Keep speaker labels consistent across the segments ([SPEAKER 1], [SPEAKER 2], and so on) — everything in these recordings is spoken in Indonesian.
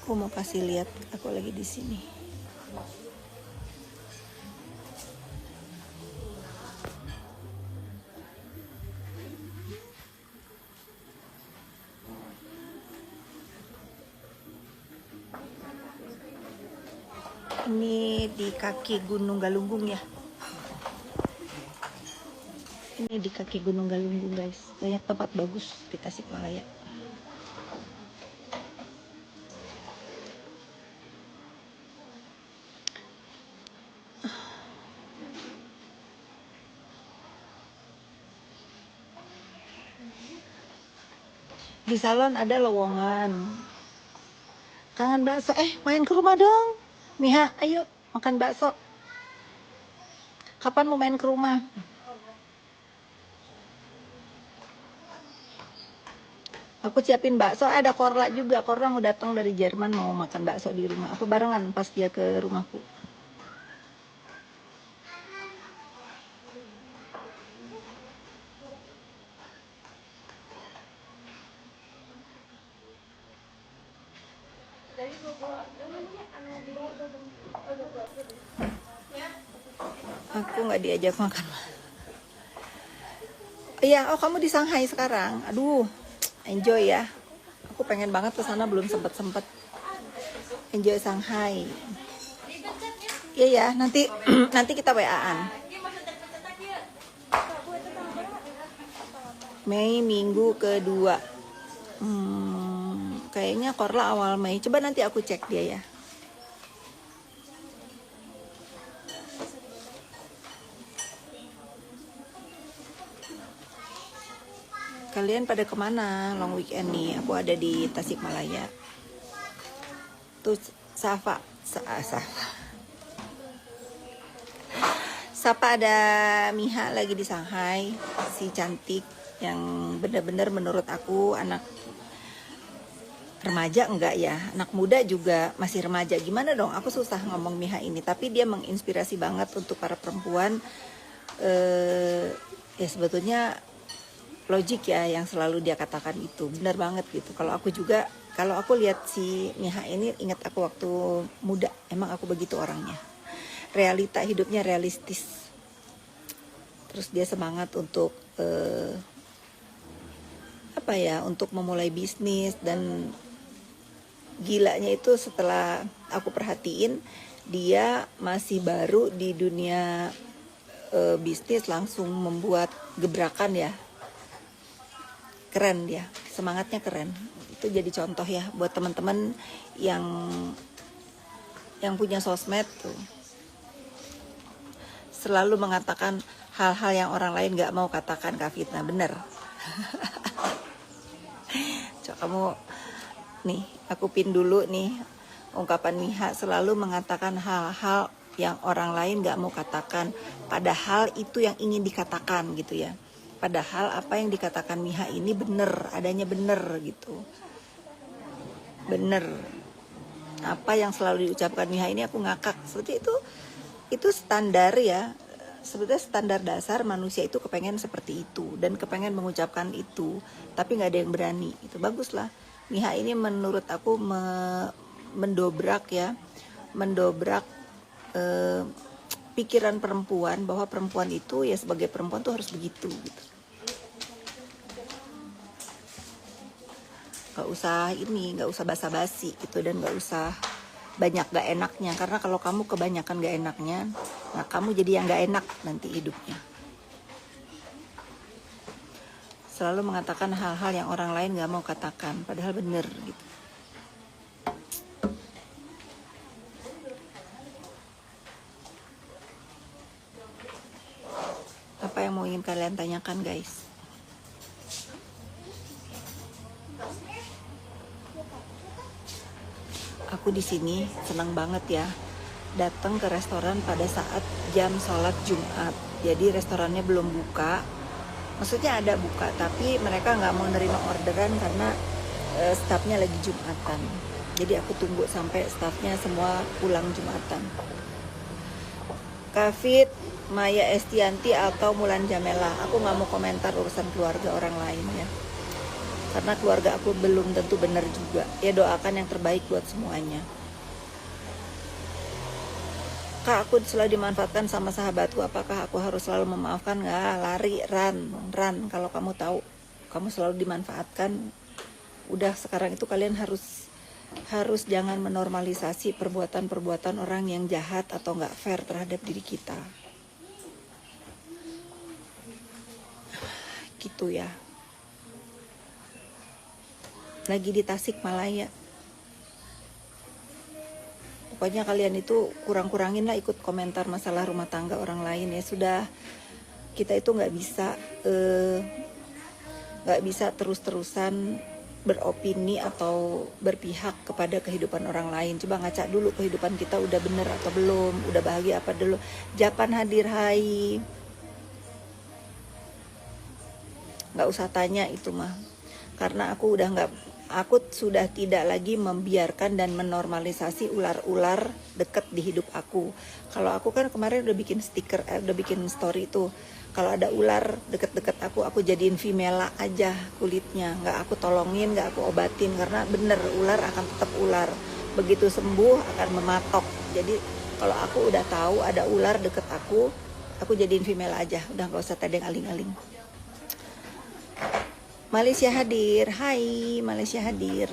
[SPEAKER 1] Aku mau kasih lihat aku lagi di sini. Ini di kaki Gunung Galunggung ya. Ini di kaki Gunung Galunggung guys. Banyak tempat bagus di Tasikmalaya. Di salon ada lowongan. Kangen bakso? Main ke rumah dong. Miha, ayo makan bakso. Kapan mau main ke rumah? Aku siapin bakso, ada Korla juga. Korla mau datang dari Jerman mau makan bakso di rumah. Apa barengan pas dia ke rumahku? Aku nggak diajak makan. Iya, oh kamu di Shanghai sekarang. Aduh, enjoy ya. Aku pengen banget ke sana belum sempet. Enjoy Shanghai. Iya ya, nanti nanti kita WA-an. Mei minggu kedua. Kayaknya Korla awal Mei. Coba nanti aku cek dia ya. Kalian pada kemana long weekend nih? Aku ada di Tasikmalaya. Tuh Safa ada Miha lagi di Shanghai, si cantik yang benar-benar menurut aku anak remaja enggak ya, anak muda juga masih remaja. Gimana dong? Aku susah ngomong Miha ini, tapi dia menginspirasi banget untuk para perempuan. Ya sebetulnya logik ya yang selalu dia katakan itu benar banget gitu. Kalau aku lihat si Miha ini, ingat aku waktu muda, emang aku begitu orangnya. Realita hidupnya realistis. Terus dia semangat untuk untuk memulai bisnis, dan gilanya itu setelah aku perhatiin dia masih baru di dunia bisnis langsung membuat gebrakan ya. Keren dia, semangatnya keren. Itu jadi contoh ya buat teman-teman yang punya sosmed tuh. Selalu mengatakan hal-hal yang orang lain gak mau katakan, Kak Fitna, bener. Coba kamu nih, aku pin dulu nih ungkapan Miha, selalu mengatakan hal-hal yang orang lain gak mau katakan, padahal itu yang ingin dikatakan gitu ya. Padahal apa yang dikatakan Miha ini bener, adanya bener gitu. Bener. Apa yang selalu diucapkan Miha ini aku ngakak. Seperti itu standar ya. Sebetulnya standar dasar manusia itu kepengen seperti itu dan kepengen mengucapkan itu, tapi nggak ada yang berani. Itu baguslah. Miha ini menurut aku mendobrak pikiran perempuan, bahwa perempuan itu ya sebagai perempuan tuh harus begitu gitu. Gak usah basa-basi gitu, dan gak usah banyak gak enaknya, karena kalau kamu kebanyakan gak enaknya, nah kamu jadi yang gak enak nanti hidupnya. Selalu mengatakan hal-hal yang orang lain gak mau katakan, padahal bener gitu. Apa yang mau ingin kalian tanyakan guys? Aku di sini senang banget ya datang ke restoran pada saat jam sholat Jumat. Jadi restorannya belum buka, maksudnya ada buka tapi mereka nggak mau nerima orderan karena stafnya lagi Jumatan. Jadi aku tunggu sampai stafnya semua pulang Jumatan. Kafit, Maya Estianti atau Mulan Jamela, aku nggak mau komentar urusan keluarga orang lain ya. karena keluarga aku belum tentu benar juga. Ya doakan yang terbaik buat semuanya. Kak, aku selalu dimanfaatkan sama sahabatku, apakah aku harus selalu memaafkan? Nggak, lari, run. Kalau kamu tahu kamu selalu dimanfaatkan, udah sekarang itu kalian harus jangan menormalisasi perbuatan-perbuatan orang yang jahat atau nggak fair terhadap diri kita. Gitu ya. Lagi di Tasikmalaya. Pokoknya kalian itu kurang-kurangin lah ikut komentar masalah rumah tangga orang lain ya. Sudah, kita itu nggak bisa terus-terusan beropini atau berpihak kepada kehidupan orang lain. Coba ngaca dulu kehidupan kita udah bener atau belum, udah bahagia apa dulu. Japan hadir, hai. Nggak usah tanya itu mah, karena aku sudah tidak lagi membiarkan dan menormalisasi ular-ular deket di hidup aku. Kalau aku kan kemarin udah bikin stiker, udah bikin story itu, kalau ada ular deket-deket aku jadiin Vimela aja kulitnya, nggak aku tolongin, nggak aku obatin, karena bener ular akan tetap ular, begitu sembuh akan mematok. Jadi kalau aku udah tahu ada ular deket aku jadiin Vimela aja, udah nggak usah tedeng aling-aling. Malaysia hadir, hai Malaysia hadir.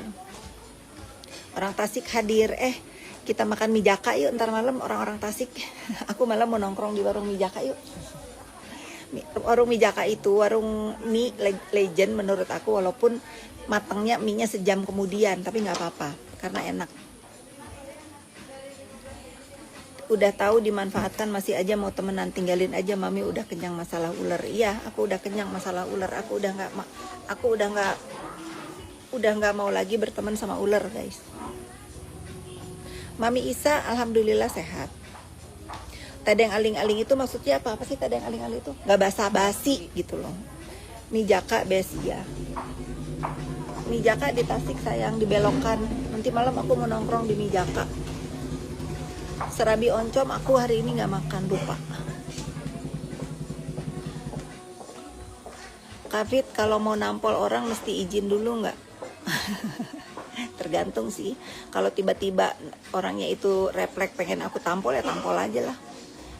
[SPEAKER 1] Orang Tasik hadir, kita makan mie jaka yuk ntar malam orang-orang Tasik. Aku malam mau nongkrong di warung mie jaka yuk. Warung mie jaka itu warung mie legend menurut aku, walaupun matangnya mie-nya sejam kemudian, tapi nggak apa-apa karena enak. Udah tahu dimanfaatkan masih aja mau temenan, tinggalin aja, mami udah kenyang masalah ular. Iya, aku udah kenyang masalah ular. Aku udah nggak mau lagi berteman sama ular, guys. Mami Isa alhamdulillah sehat. Tadeng aling-aling itu maksudnya apa sih? Tadeng aling-aling itu nggak basa-basi gitu loh. Mijaka besia. Mijaka di Tasik sayang, dibelokkan. Nanti malam aku mau nongkrong di Mijaka. Serabi oncom aku hari ini nggak makan, lupa. Kavit, kalau mau nampol orang mesti izin dulu nggak? Tergantung sih. Kalau tiba-tiba orangnya itu refleks pengen aku tampol, ya tampol aja lah.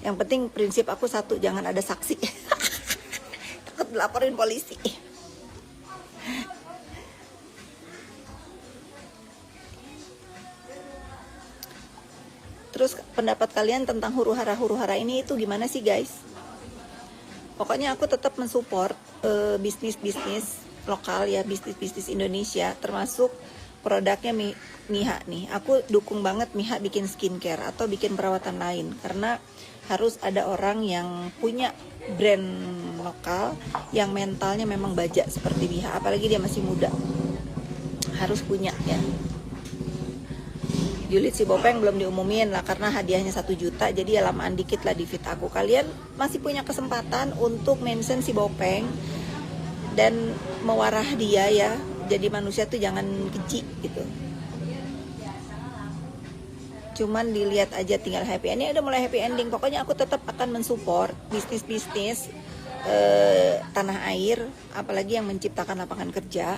[SPEAKER 1] Yang penting prinsip aku satu, jangan ada saksi. Takut dilaporin polisi. Terus pendapat kalian tentang huru-hara ini itu gimana sih, guys? Pokoknya aku tetap mensupport bisnis-bisnis lokal ya, bisnis-bisnis Indonesia, termasuk produknya Miha nih. Aku dukung banget Miha bikin skincare atau bikin perawatan lain, karena harus ada orang yang punya brand lokal yang mentalnya memang baja seperti Miha, apalagi dia masih muda, harus punya ya. Julid si Bopeng belum diumumin lah karena hadiahnya 1 juta, jadi ya lamaan dikit lah di feed aku. Kalian masih punya kesempatan untuk mention si Bopeng dan mewarah dia ya. Jadi manusia tuh jangan keji gitu. Cuman dilihat aja tinggal happy ending. Udah mulai happy ending. Pokoknya aku tetap akan mensupport bisnis-bisnis tanah air, apalagi yang menciptakan lapangan kerja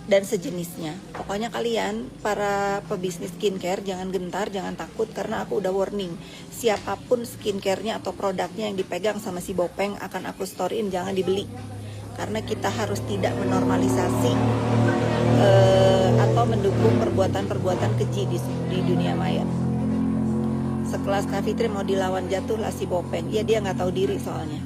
[SPEAKER 1] dan sejenisnya. Pokoknya kalian para pebisnis skincare jangan gentar, jangan takut, karena aku udah warning. Siapapun skincare-nya atau produknya yang dipegang sama si Bopeng akan aku storyin, jangan dibeli. Karena kita harus tidak menormalisasi atau mendukung perbuatan-perbuatan keji di dunia maya. Sekelas Kak Fitri mau dilawan jatuh lah si Bopeng. Ya dia nggak tahu diri soalnya.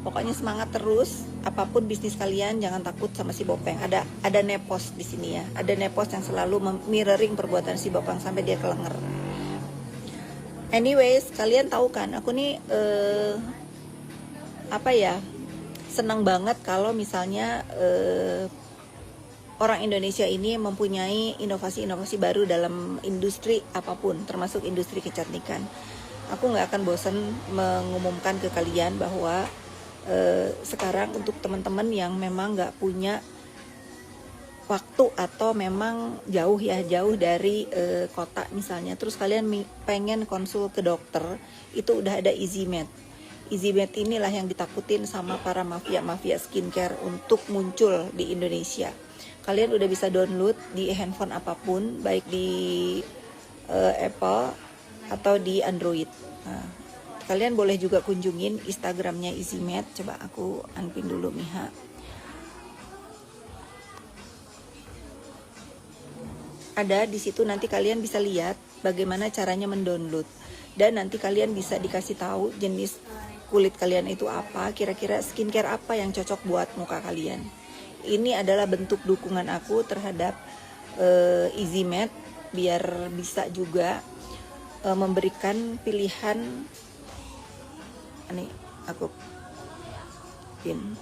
[SPEAKER 1] Pokoknya semangat terus, apapun bisnis kalian jangan takut sama si Bopeng. Ada nepos di sini ya. Ada nepos yang selalu mirroring perbuatan si Bopeng sampai dia kelenger. Anyways, kalian tahu kan, aku nih senang banget kalau misalnya orang Indonesia ini mempunyai inovasi-inovasi baru dalam industri apapun, termasuk industri kecantikan. Aku nggak akan bosan mengumumkan ke kalian bahwa sekarang untuk teman-teman yang memang nggak punya waktu atau memang jauh dari kota misalnya, terus kalian pengen konsul ke dokter, itu udah ada EasyMed. EasyMed inilah yang ditakutin sama para mafia-mafia skincare untuk muncul di Indonesia. Kalian udah bisa download di handphone apapun, baik di Apple atau di Android. Nah, kalian boleh juga kunjungin Instagramnya EasyMed. Coba aku unpin dulu Miha. Ada di situ, nanti kalian bisa lihat bagaimana caranya mendownload, dan nanti kalian bisa dikasih tahu jenis kulit kalian itu apa, kira-kira skincare apa yang cocok buat muka kalian. Ini adalah bentuk dukungan aku terhadap EasyMed biar bisa juga memberikan pilihan. Ini aku pin.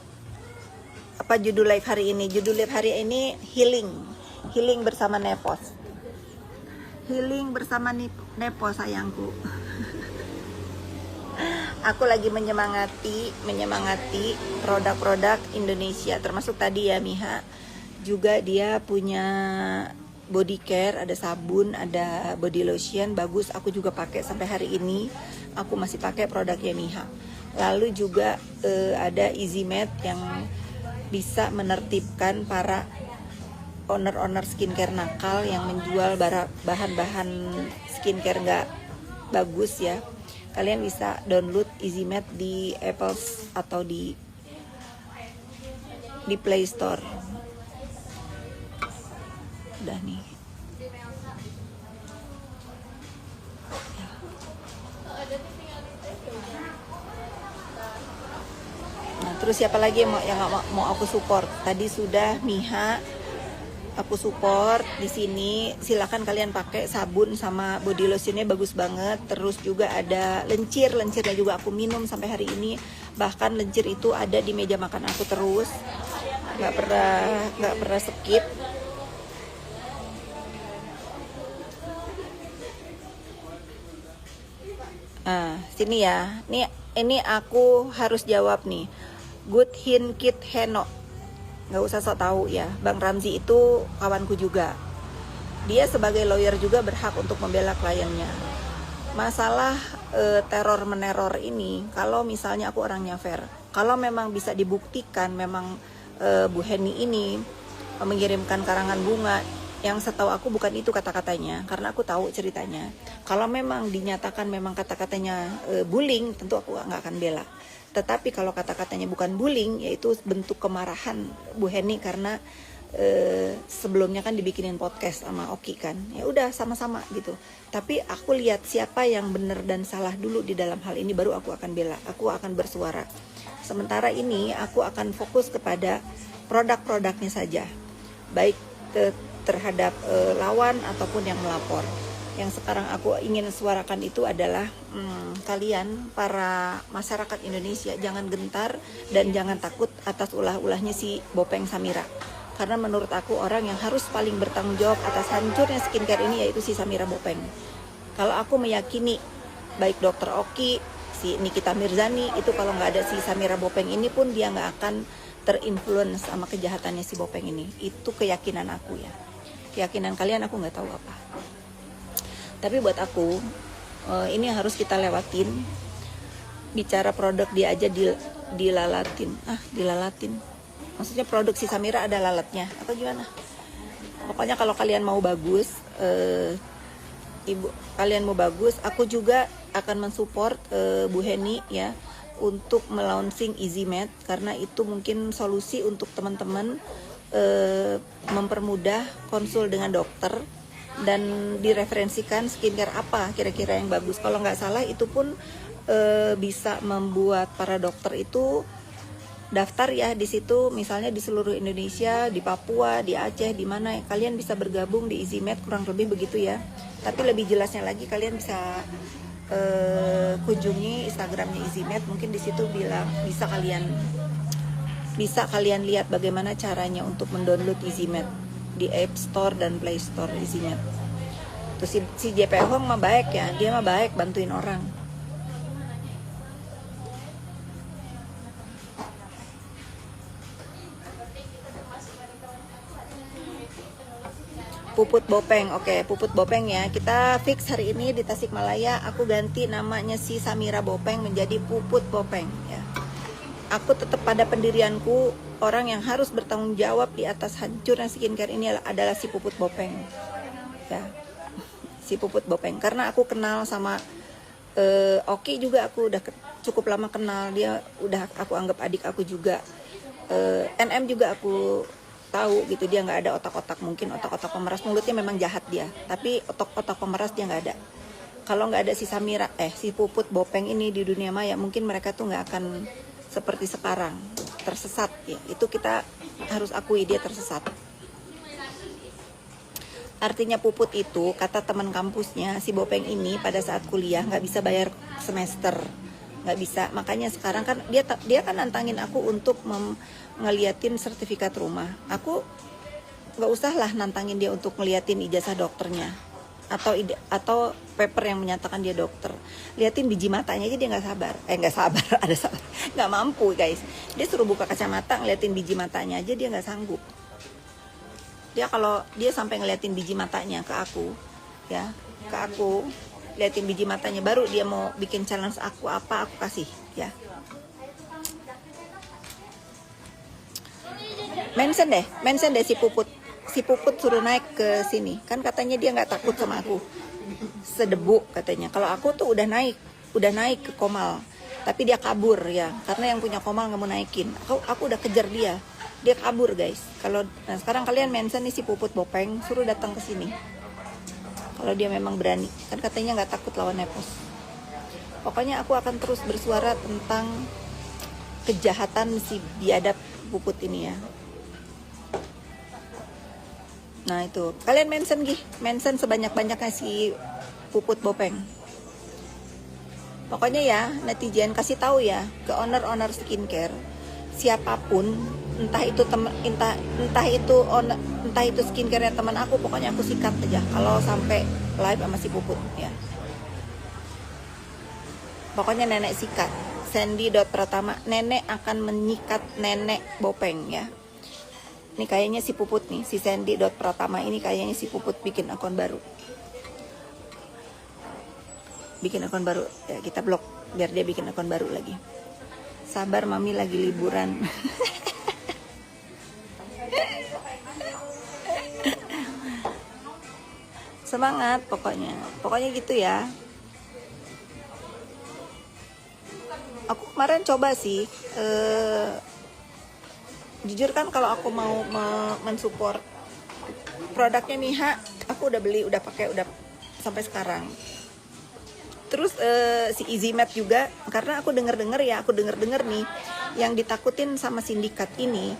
[SPEAKER 1] Apa judul live hari ini? Judul live hari ini Healing bersama Nepos. Healing bersama Nepos sayangku. Aku lagi menyemangati produk-produk Indonesia, termasuk tadi ya Miha. Juga dia punya body care, ada sabun, ada body lotion, bagus. Aku juga pakai sampai hari ini. Aku masih pakai produknya Miha. Lalu juga ada EasyMed yang bisa menertibkan para owner skincare nakal yang menjual bahan-bahan skincare nggak bagus ya. Kalian bisa download EasyMed di Apple atau di Play Store. Udah nih. Nah, terus siapa lagi yang mau aku support? Tadi sudah Miha, aku support di sini. Silakan kalian pakai sabun sama body lotionnya bagus banget. Terus juga ada lencirnya juga aku minum sampai hari ini. Bahkan lencir itu ada di meja makan aku terus, nggak pernah skip. Nah, sini ya. Ini aku harus jawab nih. Good Hin Kit Heno. Nggak usah sok tahu ya. Bang Ramzi itu kawanku juga. Dia sebagai lawyer juga berhak untuk membela kliennya. Masalah teror meneror ini, kalau misalnya aku orangnya fair, kalau memang bisa dibuktikan memang Bu Heni ini mengirimkan karangan bunga, yang setahu aku bukan itu kata-katanya, karena aku tahu ceritanya. Kalau memang dinyatakan memang kata-katanya bullying, tentu aku nggak akan bela. Tetapi kalau kata-katanya bukan bullying, yaitu bentuk kemarahan Bu Heni karena sebelumnya kan dibikinin podcast sama Oki kan, ya udah sama-sama gitu. Tapi aku lihat siapa yang benar dan salah dulu di dalam hal ini, baru aku akan bela, aku akan bersuara. Sementara ini aku akan fokus kepada produk-produknya saja, baik terhadap lawan ataupun yang melapor. Yang sekarang aku ingin suarakan itu adalah kalian para masyarakat Indonesia jangan gentar dan jangan takut atas ulah-ulahnya si Bopeng Samira. Karena menurut aku orang yang harus paling bertanggung jawab atas hancurnya skincare ini yaitu si Samira Bopeng. Kalau aku meyakini baik Dokter Oki, si Nikita Mirzani, itu kalau nggak ada si Samira Bopeng ini pun dia nggak akan terinfluence sama kejahatannya si Bopeng ini. Itu keyakinan aku ya. Keyakinan kalian aku nggak tahu apa. Tapi buat aku ini harus kita lewatin. Bicara produk dia aja dilalatin. Maksudnya produk si Samira ada lalatnya atau gimana? Pokoknya kalau kalian mau bagus, kalian mau bagus, aku juga akan mensupport Bu Heni ya untuk melaunching EasyMed, karena itu mungkin solusi untuk teman-teman mempermudah konsul dengan dokter dan direferensikan skincare apa kira-kira yang bagus. Kalau nggak salah itu pun bisa membuat para dokter itu daftar ya di situ, misalnya di seluruh Indonesia, di Papua, di Aceh, di mana kalian bisa bergabung di EasyMed, kurang lebih begitu ya. Tapi lebih jelasnya lagi kalian bisa kunjungi Instagramnya EasyMed, mungkin di situ bisa kalian lihat bagaimana caranya untuk mendownload EasyMed di App Store dan Play Store EasyMed. Terus si JP Hong mah baik ya, dia mah baik bantuin orang. Puput Bopeng. Oke, Puput Bopeng ya. Kita fix hari ini di Tasikmalaya. Aku ganti namanya si Samira Bopeng menjadi Puput Bopeng ya. Aku tetap pada pendirianku, orang yang harus bertanggung jawab di atas hancurnya skincare ini adalah si Puput Bopeng ya. Si Puput Bopeng, karena aku kenal sama Oki juga, aku udah cukup lama kenal dia, udah aku anggap adik aku juga. NM juga aku tahu gitu, dia nggak ada otak-otak, mungkin otak-otak pemeras, mulutnya memang jahat dia, tapi otak-otak pemeras dia nggak ada. Kalau nggak ada si Samira, si Puput Bopeng ini di dunia maya, mungkin mereka tuh nggak akan seperti sekarang, tersesat ya. Itu kita harus akui, dia tersesat. Artinya Puput itu, kata teman kampusnya, si Bopeng ini pada saat kuliah nggak bisa bayar semester, nggak bisa. Makanya sekarang kan dia kan nantangin aku untuk ngeliatin sertifikat rumah. Aku nggak usah lah nantangin dia untuk ngeliatin ijazah dokternya atau paper yang menyatakan dia dokter. Liatin biji matanya aja dia nggak sabar. Nggak sabar, ada sabar. Nggak mampu guys. Dia suruh buka kacamata, ngeliatin biji matanya aja dia nggak sanggup. Kalau dia sampai ngeliatin biji matanya ke aku, ya, ke aku, liatin biji matanya, baru dia mau bikin challenge aku apa, aku kasih, ya. Mention deh si Puput suruh naik ke sini, kan katanya dia nggak takut sama aku, sedebu katanya. Kalau aku tuh udah naik ke Komal, tapi dia kabur ya, karena yang punya Komal nggak mau naikin. Aku udah kejar dia kabur guys. Nah sekarang kalian mention nih si Puput Bopeng, suruh datang ke sini. Kalau dia memang berani, kan katanya nggak takut lawan Nepos. Pokoknya aku akan terus bersuara tentang kejahatan si biadab Puput ini ya. Nah itu, kalian mention sebanyak-banyaknya si Puput Bopeng. Pokoknya ya, netizen kasih tahu ya ke owner skincare, siapapun, entah itu skincare teman aku, pokoknya aku sikat aja kalau sampai live sama si Puput ya. Pokoknya nenek sikat. Sandy.Pratama, nenek akan menyikat nenek Bopeng ya. Ini kayaknya si Puput nih, si Sandy.Pratama ini kayaknya si Puput bikin akun baru. Ya, kita blok biar dia bikin akun baru lagi. Sabar mami lagi liburan. Semangat pokoknya gitu ya. Aku kemarin coba sih, jujur kan kalau aku mau mensupport produknya Miha, aku udah beli, udah pakai, udah sampai sekarang. Terus si Easy Matte juga, karena aku denger nih yang ditakutin sama sindikat ini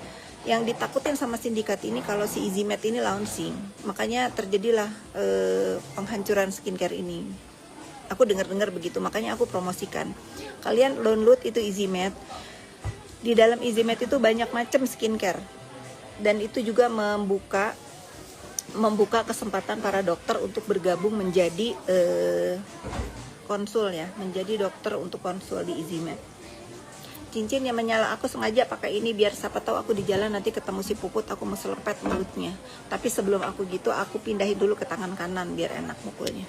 [SPEAKER 1] kalau si Easy Matte ini launching, makanya terjadilah penghancuran skincare ini. Aku dengar begitu, makanya aku promosikan. Kalian download itu Easy Matte. Di dalam Easy Matte itu banyak macam skincare, dan itu juga membuka kesempatan para dokter untuk bergabung menjadi konsul ya, menjadi dokter untuk konsul di Easy Matte. Cincin yang menyala, aku sengaja pakai ini biar siapa tahu aku di jalan nanti ketemu si Puput, aku mau selepet mulutnya. Tapi sebelum aku gitu, aku pindahin dulu ke tangan kanan biar enak mukulnya.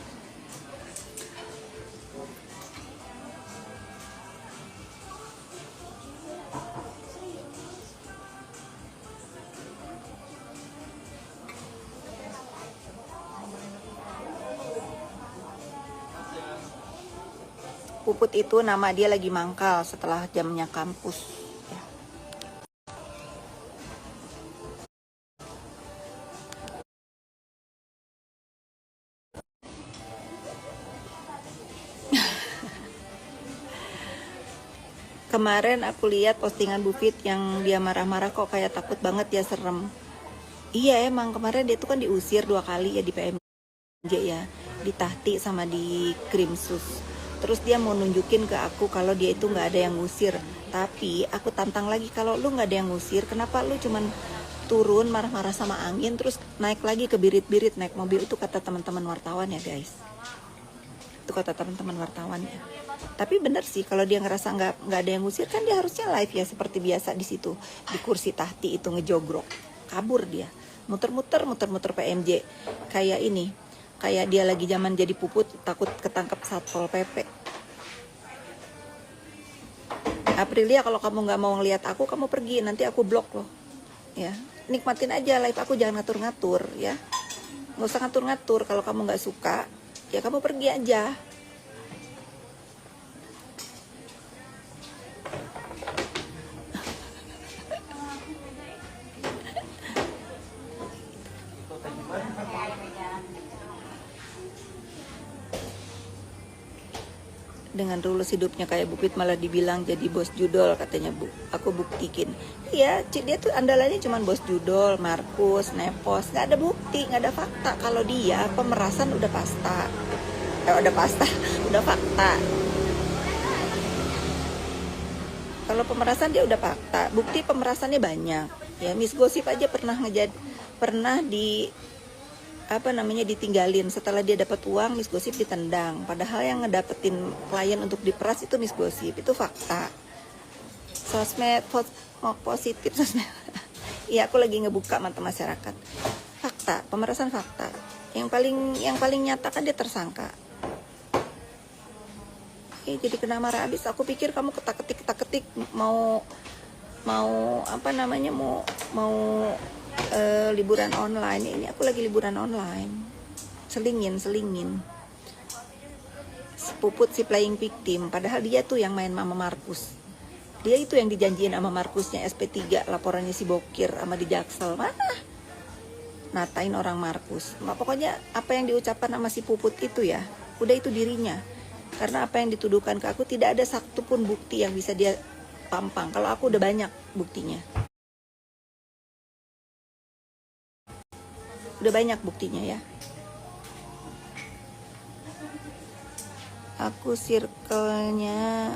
[SPEAKER 1] Puput itu nama dia lagi mangkal setelah jamnya kampus ya. Kemarin aku lihat postingan Bu Fit yang dia marah-marah, kok kayak takut banget ya, serem. Iya emang kemarin dia tuh kan diusir 2 kali ya di PMJ ya, di Tahti sama di Krimsus. Terus dia mau nunjukin ke aku kalau dia itu nggak ada yang ngusir. Tapi aku tantang lagi, kalau lu nggak ada yang ngusir, kenapa lu cuman turun marah-marah sama angin terus naik lagi ke birit-birit naik mobil? Itu kata teman-teman wartawan ya guys. Itu kata teman-teman wartawan ya. Tapi bener sih, kalau dia ngerasa nggak ada yang ngusir, kan dia harusnya live ya seperti biasa di situ di kursi Tahti itu ngejogrok. Kabur dia. muter-muter PMJ. Kayak ini, kayak dia lagi zaman jadi puput, takut ketangkep Satpol PP. Aprilia, kalau kamu nggak mau ngeliat aku, kamu pergi, nanti aku blok loh. Ya, nikmatin aja live aku, jangan ngatur-ngatur ya. Nggak usah ngatur-ngatur. Kalau kamu nggak suka, ya kamu pergi aja. Dengan lulus hidupnya kayak Bupit malah dibilang jadi bos judol, katanya Bu. Aku buktikin. Iya, dia tuh andalannya cuma bos judol, Markus, Nepos. Nggak ada bukti, nggak ada fakta. Kalau dia pemerasan udah pasta. Udah fakta. Kalau pemerasan dia udah fakta. Bukti pemerasannya banyak. Ya, Miss Gosip aja pernah ditinggalin setelah dia dapat uang. Miss Gosip ditendang, padahal yang ngedapetin klien untuk diperas itu Miss Gosip. Itu fakta. Sosmed positif sosmed. Iya, aku lagi ngebuka mata masyarakat. Fakta, pemerasan fakta. Yang paling nyata kan dia tersangka. Jadi kena marah abis. Aku pikir kamu ketak-ketik mau liburan online. Ini aku lagi liburan online. Selingin. Puput si playing victim. Padahal dia tuh yang main sama Markus. Dia itu yang dijanjiin sama Markusnya SP3. Laporannya si Bokir sama di Jaksel. Mana? Natain orang Markus. Pokoknya apa yang diucapkan sama si Puput itu ya, udah itu dirinya. Karena apa yang dituduhkan ke aku tidak ada satu pun bukti yang bisa dia tampang. Kalau aku udah banyak buktinya. Udah banyak buktinya ya. Aku circle-nya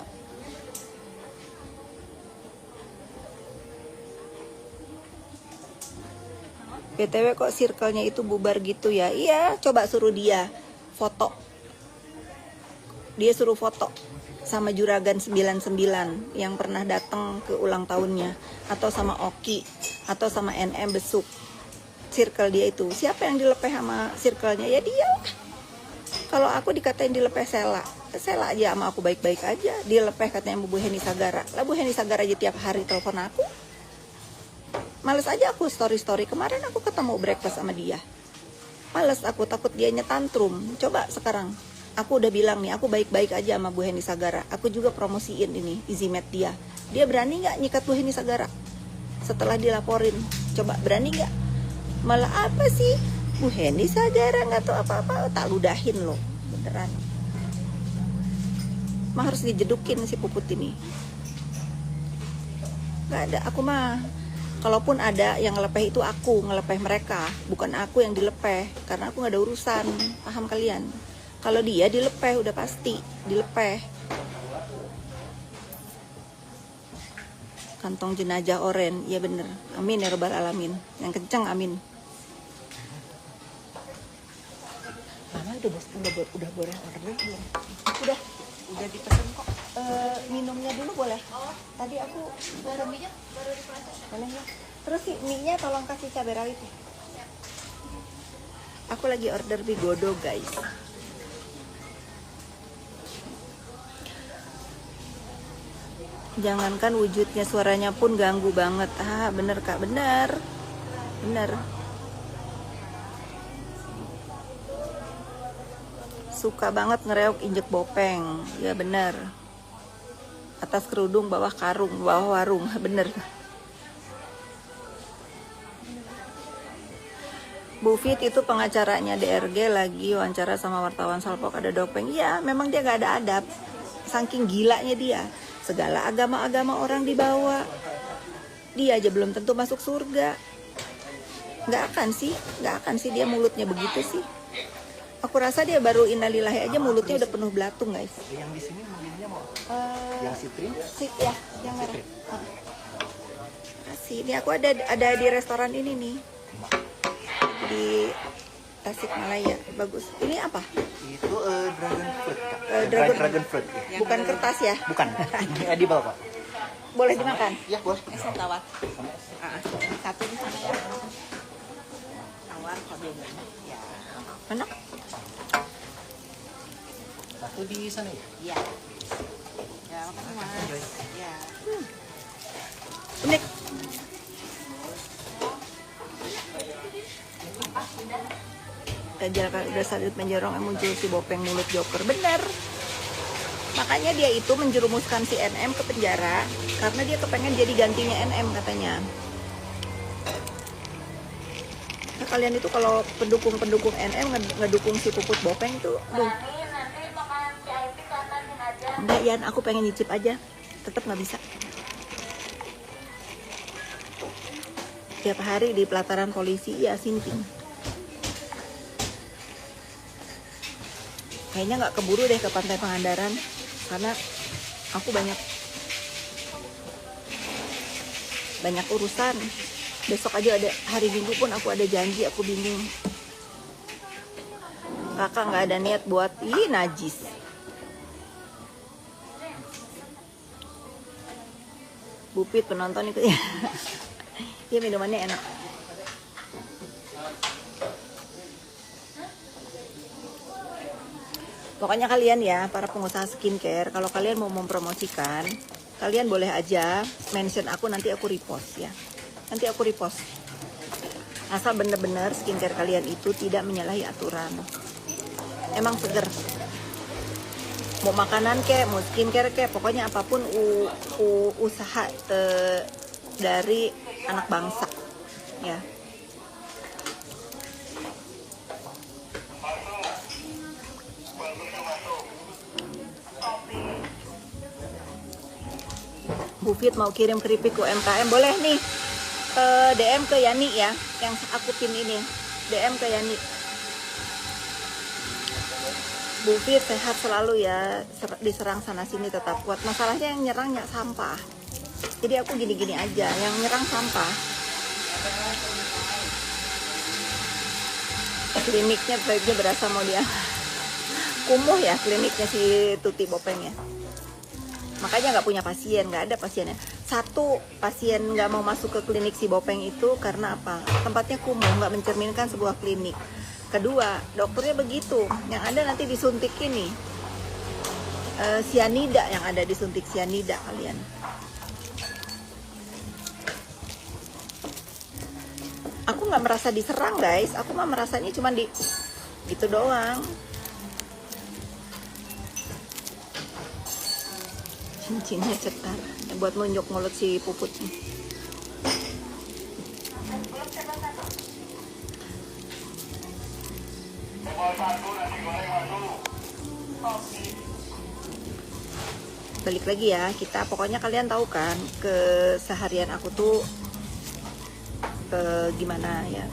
[SPEAKER 1] BTW kok circle-nya itu bubar gitu ya. Iya, coba suruh dia foto. Dia suruh foto sama Juragan 99 yang pernah datang ke ulang tahunnya, atau sama Oki, atau sama NM Besuk. Circle dia itu, siapa yang dilepeh sama circle-nya? Ya dia lah. Kalau aku dikatain dilepeh Sela aja sama aku baik-baik aja. Dia lepeh katanya Bu Heni Sagara. Lah Bu Heni Sagara aja tiap hari telepon aku. Males aja aku story-story. Kemarin aku ketemu breakfast sama dia. Males aku, takut dianya tantrum. Coba sekarang. Aku udah bilang nih, aku baik-baik aja sama Bu Heni Sagara. Aku juga promosiin ini, Izimet dia. Dia berani nggak nyikat Bu Heni Sagara? Setelah dilaporin, coba berani nggak? Malah apa sih? Bu Heni Sagara nggak tahu apa-apa, tak ludahin loh, beneran. Mah harus dijedukin si Puput ini. Nggak ada, aku mah. Kalaupun ada yang ngelepeh itu aku, ngelepeh mereka. Bukan aku yang dilepeh, karena aku nggak ada urusan. Paham kalian? Kalau dia dilepeh, udah pasti dilepeh. Kantong jenazah oren, ya bener. Amin ya robbal alamin. Yang kenceng amin. Mama udah boleh order belum? Udah dipesan kok. Minumnya dulu boleh? Tadi aku baru diproses. Boleh ya. Terus si mie-nya tolong kasih cabai rawit ya. Aku lagi order bigodo guys. Jangankan wujudnya, suaranya pun ganggu banget. Bener kak, bener. Suka banget ngereok injek bopeng. Ya bener. Atas kerudung, bawah karung, bawah warung. Bener. Bu Fit itu pengacaranya DRG lagi wawancara sama wartawan Salpok, ada dopeng. Ya memang dia gak ada adab. Saking gilanya dia. Segala agama-agama orang dibawa. Dia aja belum tentu masuk surga. Nggak akan sih dia mulutnya begitu sih. Aku rasa dia baru innalillahi aja mulutnya udah penuh belatung guys.
[SPEAKER 2] Yang di sini mobilnya mau? Yang Citrin?
[SPEAKER 1] Ya, yang merah. Kasih. Ini aku ada di restoran ini nih. Di Tasikmalaya. Bagus. Ini apa?
[SPEAKER 2] Itu dragon fruit, Kak.
[SPEAKER 1] Dragon
[SPEAKER 2] fruit.
[SPEAKER 1] Ya. Bukan kertas ya?
[SPEAKER 2] Bukan. Ini edible, Pak.
[SPEAKER 1] Boleh dimakan?
[SPEAKER 2] Iya, boleh.
[SPEAKER 1] Es tawar. Satu di sana ya.
[SPEAKER 3] Ya.
[SPEAKER 1] Enak.
[SPEAKER 2] Satu di sana ya?
[SPEAKER 3] Iya. Ya, makasih Mas. Ya.
[SPEAKER 1] Unik. Kejar udah sadut menjorong muncul si Bopeng mulut joker. Bener. Makanya dia itu menjerumuskan si NM ke penjara karena dia kepengen jadi gantinya NM katanya. Nah, kalian itu kalau pendukung NM ngedukung si Puput Bopeng tuh, duh. Enggak Yan, aku pengen nyicip aja, tetap nggak bisa. Tiap hari di pelataran polisi ya sinting. Kayaknya nggak keburu deh ke Pantai Pangandaran karena aku banyak urusan. Besok aja ada, hari Minggu pun aku ada janji, aku bingung. Kakak nggak ada niat buat najis. Bupit penonton itu ya. Dia minumannya enak. Pokoknya kalian ya, para pengusaha skincare, kalau kalian mau mempromosikan, kalian boleh aja mention aku, nanti aku repost ya. Nanti aku repost. Asal bener-bener skincare kalian itu tidak menyalahi aturan. Emang seger. Mau makanan kek, mau skincare kek, pokoknya apapun usaha dari anak bangsa ya. Bufit mau kirim keripik ke UMKM, boleh nih. DM ke Yani ya, yang aku pin ini. DM ke Yani. Bufit sehat selalu ya, diserang sana sini tetap kuat. Masalahnya yang nyerangnya sampah. Jadi aku gini-gini aja, yang nyerang sampah. Kliniknya vibe-nya berasa mau dia kumuh ya, kliniknya si Tuti Bopeng ya. Makanya nggak punya pasien, nggak ada pasiennya. Satu, pasien nggak mau masuk ke klinik si Bopeng itu karena apa? Tempatnya kumuh, nggak mencerminkan sebuah klinik. Kedua, dokternya begitu, yang ada nanti disuntik ini sianida, yang ada disuntik sianida kalian. Aku nggak merasa diserang guys, aku mah merasanya cuma di gitu doang. Cincinnya cetar buat nunjuk mulut si Puputnya. Balik lagi ya, kita pokoknya kalian tahu kan keseharian aku tuh gimana ya.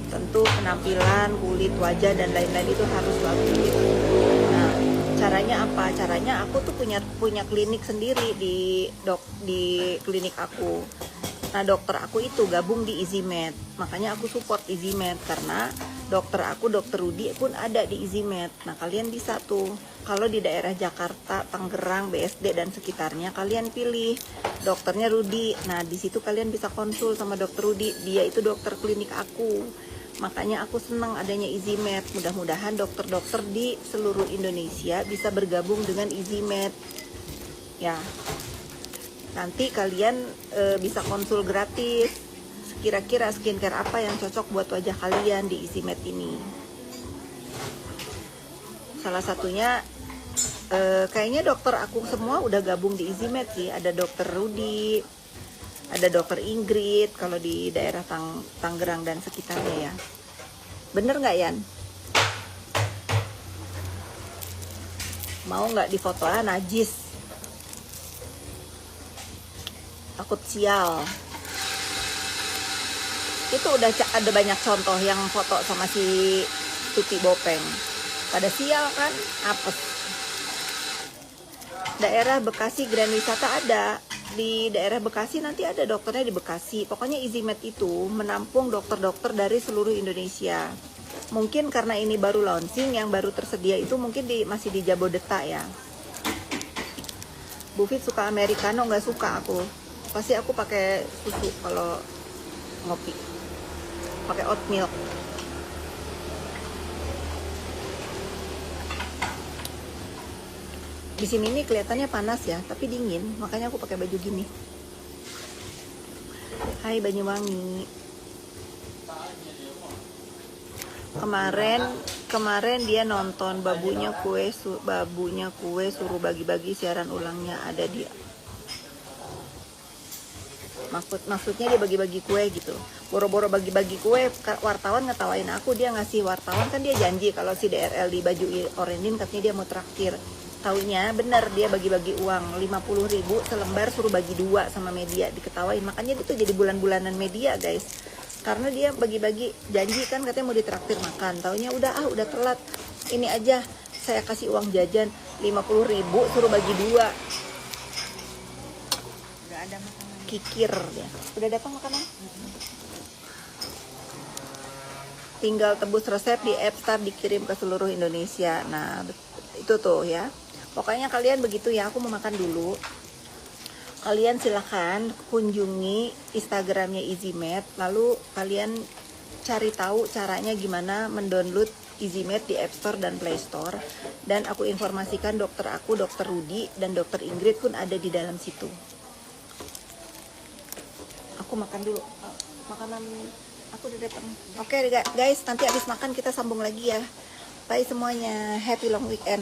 [SPEAKER 1] Tentu penampilan, kulit, wajah dan lain-lain itu harus bagus. Nah, caranya apa? Caranya aku tuh punya klinik sendiri di klinik aku. Nah, dokter aku itu gabung di EasyMed. Makanya aku support EasyMed karena dokter aku, Dokter Rudi pun ada di EasyMed. Nah, kalian bisa tuh kalau di daerah Jakarta, Tangerang, BSD dan sekitarnya, kalian pilih dokternya Rudi. Nah, di situ kalian bisa konsul sama Dokter Rudi. Dia itu dokter klinik aku. Makanya aku senang adanya EasyMed. Mudah-mudahan dokter-dokter di seluruh Indonesia bisa bergabung dengan EasyMed. Ya, nanti kalian bisa konsul gratis. Kira-kira skincare apa yang cocok buat wajah kalian di EasyMed ini. Salah satunya, kayaknya dokter aku semua udah gabung di EasyMed sih. Ada Dokter Rudi, ada Dokter Ingrid kalau di daerah Tangerang dan sekitarnya ya. Bener nggak Yan? Mau nggak difoto najis? Takut sial. Itu udah ada banyak contoh yang foto sama si Tuti Bopeng. Pada sial kan? Apes. Daerah Bekasi Grand Wisata ada. Di daerah Bekasi nanti ada dokternya di Bekasi. Pokoknya EasyMed itu menampung dokter-dokter dari seluruh Indonesia. Mungkin karena ini baru launching, yang baru tersedia itu mungkin masih di Jabodetabek ya. Bufit suka americano, nggak suka aku. Pasti aku pakai susu kalau ngopi. Pakai oat milk. Di sini nih kelihatannya panas ya, tapi dingin, makanya aku pakai baju gini. Hai Banyuwangi. Kemarin dia nonton babunya kue suruh bagi-bagi siaran ulangnya ada dia. Maksudnya dia bagi-bagi kue gitu. Boro-boro bagi-bagi kue, wartawan ngetawain aku, dia ngasih wartawan kan dia janji kalau si DRL di baju orenin katanya dia mau traktir. Taunya bener dia bagi-bagi uang 50.000 selembar suruh bagi 2 sama media, diketawain. Makanya itu jadi bulan-bulanan media guys. Karena dia bagi-bagi janji kan katanya mau ditraktir makan. Taunya udah telat. Ini aja saya kasih uang jajan 50.000 suruh bagi 2.
[SPEAKER 3] Udah ada makanan.
[SPEAKER 1] Kikir dia. Udah datang makanan? Tinggal tebus resep di Appstar dikirim ke seluruh Indonesia. Nah, itu tuh ya. Pokoknya kalian begitu ya, aku mau makan dulu. Kalian silahkan kunjungi Instagramnya EasyMed, lalu kalian cari tahu caranya gimana mendownload EasyMed di App Store dan Play Store. Dan aku informasikan dokter aku, Dokter Rudi dan Dokter Ingrid pun ada di dalam situ. Aku makan dulu. Makanan aku udah datang. Oke guys, nanti habis makan kita sambung lagi ya. Bye semuanya, happy long weekend.